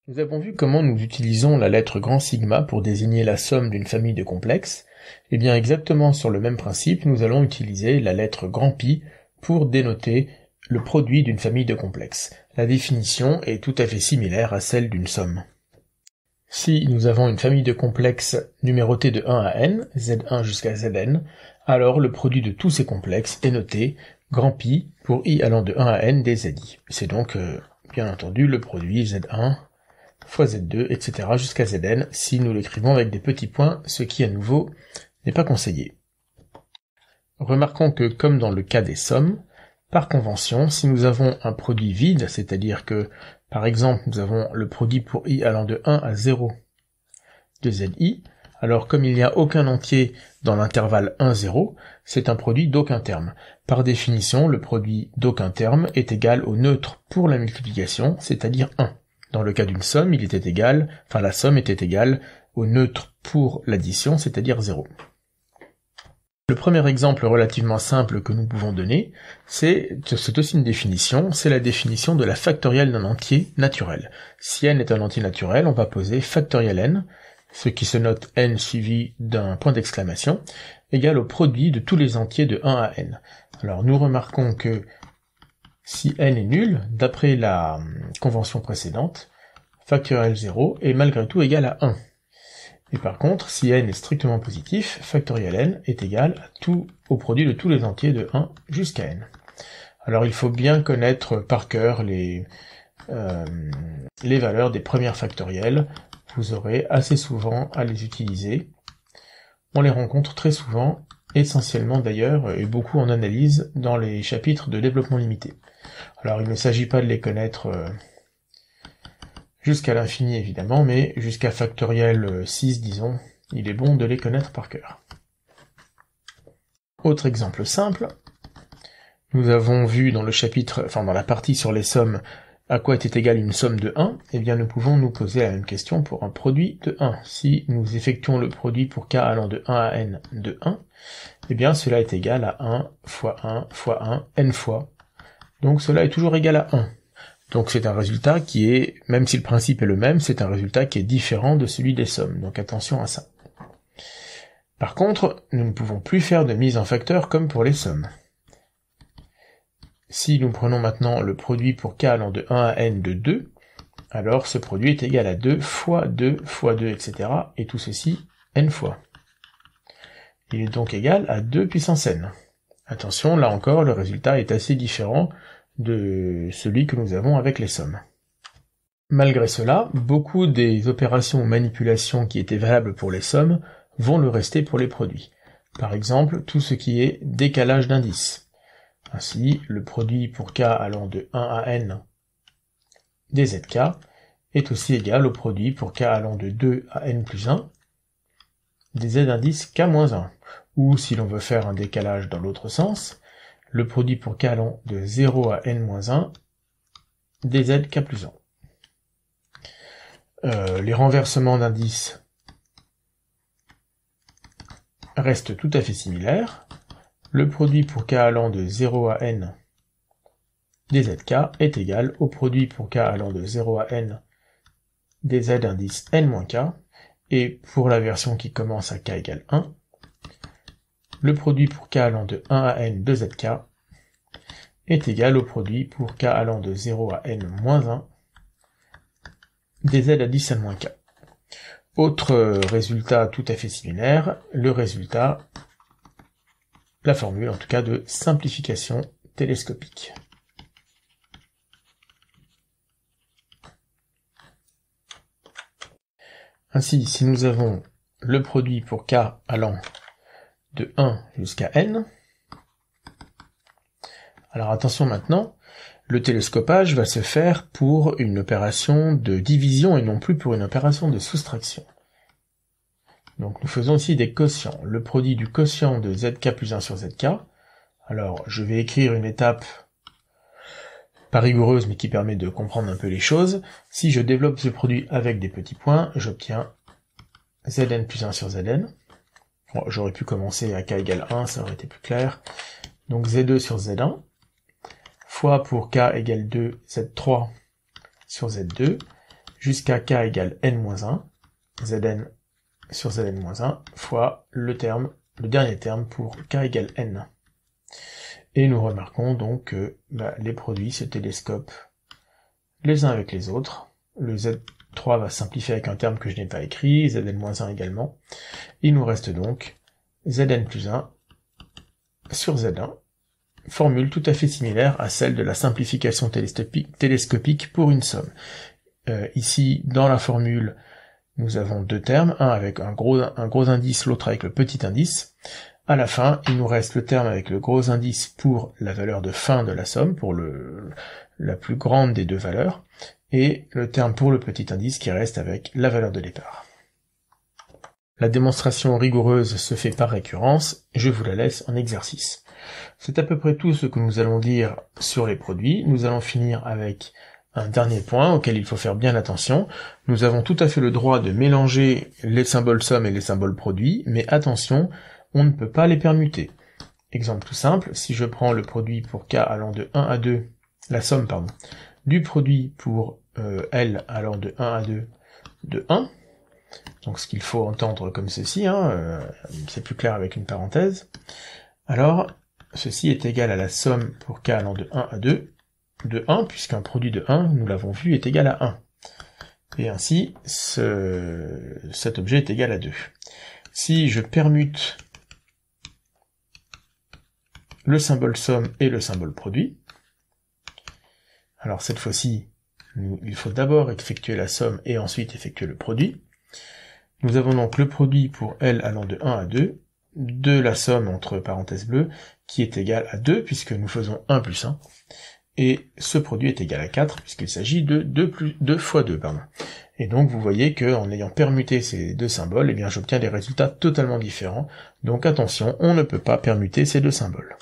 Nous avons vu comment nous utilisons la lettre grand sigma pour désigner la somme d'une famille de complexes. Et bien exactement sur le même principe, nous allons utiliser la lettre grand pi pour dénoter le produit d'une famille de complexes. La définition est tout à fait similaire à celle d'une somme. Si nous avons une famille de complexes numérotée de 1 à n, z1 jusqu'à zn, alors le produit de tous ces complexes est noté grand pi pour i allant de 1 à n des zi. C'est donc, bien entendu, le produit z1 fois z2, etc. jusqu'à zn, si nous l'écrivons avec des petits points, ce qui à nouveau n'est pas conseillé. Remarquons que, comme dans le cas des sommes, par convention, si nous avons un produit vide, c'est-à-dire que, par exemple, nous avons le produit pour i allant de 1 à 0 de zi, alors comme il n'y a aucun entier dans l'intervalle 1-0, c'est un produit d'aucun terme. Par définition, le produit d'aucun terme est égal au neutre pour la multiplication, c'est-à-dire 1. Dans le cas d'une somme, la somme était égale au neutre pour l'addition, c'est-à-dire 0. Le premier exemple relativement simple que nous pouvons donner, c'est aussi une définition, c'est la définition de la factorielle d'un entier naturel. Si n est un entier naturel, on va poser factoriel n, ce qui se note n suivi d'un point d'exclamation, égal au produit de tous les entiers de 1 à n. Alors nous remarquons que si n est nul, d'après la convention précédente, factoriel 0 est malgré tout égal à 1. Et par contre, si n est strictement positif, factoriel n est égal au produit de tous les entiers de 1 jusqu'à n. Alors il faut bien connaître par cœur les valeurs des premières factorielles. Vous aurez assez souvent à les utiliser. On les rencontre très souvent, essentiellement d'ailleurs, et beaucoup en analyse, dans les chapitres de développement limité. Alors il ne s'agit pas de les connaître jusqu'à l'infini évidemment, mais jusqu'à factoriel 6 disons, il est bon de les connaître par cœur. Autre exemple simple, nous avons vu dans la partie sur les sommes, à quoi était égale une somme de 1, eh bien nous pouvons nous poser la même question pour un produit de 1. Si nous effectuons le produit pour k allant de 1 à n de 1, eh bien cela est égal à 1 fois 1 fois 1, n fois. Donc cela est toujours égal à 1. Donc c'est un résultat qui est, même si le principe est le même, c'est un résultat qui est différent de celui des sommes, donc attention à ça. Par contre, nous ne pouvons plus faire de mise en facteur comme pour les sommes. Si nous prenons maintenant le produit pour k allant de 1 à n de 2, alors ce produit est égal à 2 fois 2 fois 2, etc. et tout ceci n fois. Il est donc égal à 2 puissance n. Attention, là encore, le résultat est assez différent de celui que nous avons avec les sommes. Malgré cela, beaucoup des opérations ou manipulations qui étaient valables pour les sommes vont le rester pour les produits. Par exemple, tout ce qui est décalage d'indices. Ainsi, le produit pour k allant de 1 à n des zk est aussi égal au produit pour k allant de 2 à n plus 1 des z indices k-1. Ou, si l'on veut faire un décalage dans l'autre sens, le produit pour k allant de 0 à n-1 des z k plus 1. Les renversements d'indices restent tout à fait similaires. Le produit pour k allant de 0 à n des zk est égal au produit pour k allant de 0 à n des z indices n-k, et pour la version qui commence à k égale 1, le produit pour k allant de 1 à n de zk est égal au produit pour k allant de 0 à n-1 des z indices n-k. Autre résultat tout à fait similaire, la formule en tout cas de simplification télescopique. Ainsi, si nous avons le produit pour k allant de 1 jusqu'à n, alors attention maintenant, le télescopage va se faire pour une opération de division et non plus pour une opération de soustraction. Donc nous faisons ici des quotients. Le produit du quotient de zk plus 1 sur zk, alors je vais écrire une étape pas rigoureuse mais qui permet de comprendre un peu les choses. Si je développe ce produit avec des petits points, j'obtiens zn plus 1 sur zn. Bon, j'aurais pu commencer à k égale 1, ça aurait été plus clair. Donc z2 sur z1, fois pour k égale 2, z3 sur z2, jusqu'à k égale n-1, Zn sur Zn-1, fois le dernier terme pour k égale n. Et nous remarquons donc que les produits se télescopent les uns avec les autres. Le Z3 va simplifier avec un terme que je n'ai pas écrit, Zn-1 également. Il nous reste donc Zn plus 1 sur Z1, formule tout à fait similaire à celle de la simplification télescopique pour une somme. Ici, dans la formule, nous avons deux termes, un avec un gros indice, l'autre avec le petit indice. À la fin, il nous reste le terme avec le gros indice pour la valeur de fin de la somme, pour la plus grande des deux valeurs, et le terme pour le petit indice qui reste avec la valeur de départ. La démonstration rigoureuse se fait par récurrence, je vous la laisse en exercice. C'est à peu près tout ce que nous allons dire sur les produits. Nous allons finir avec un dernier point auquel il faut faire bien attention. Nous avons tout à fait le droit de mélanger les symboles somme et les symboles produits, mais attention, on ne peut pas les permuter. Exemple tout simple, si je prends le produit pour k allant de 1 à 2, la somme, du produit pour L allant de 1 à 2 de 1, donc ce qu'il faut entendre comme ceci, c'est plus clair avec une parenthèse, alors ceci est égal à la somme pour k allant de 1 à 2, de 1, puisqu'un produit de 1, nous l'avons vu, est égal à 1. Et ainsi, cet objet est égal à 2. Si je permute le symbole somme et le symbole produit, alors cette fois-ci, il faut d'abord effectuer la somme et ensuite effectuer le produit. Nous avons donc le produit pour L allant de 1 à 2, de la somme entre parenthèses bleues, qui est égale à 2, puisque nous faisons 1 plus 1, et ce produit est égal à 4, puisqu'il s'agit de 2 fois 2, Et donc vous voyez qu'en ayant permuté ces deux symboles, j'obtiens des résultats totalement différents, donc attention, on ne peut pas permuter ces deux symboles.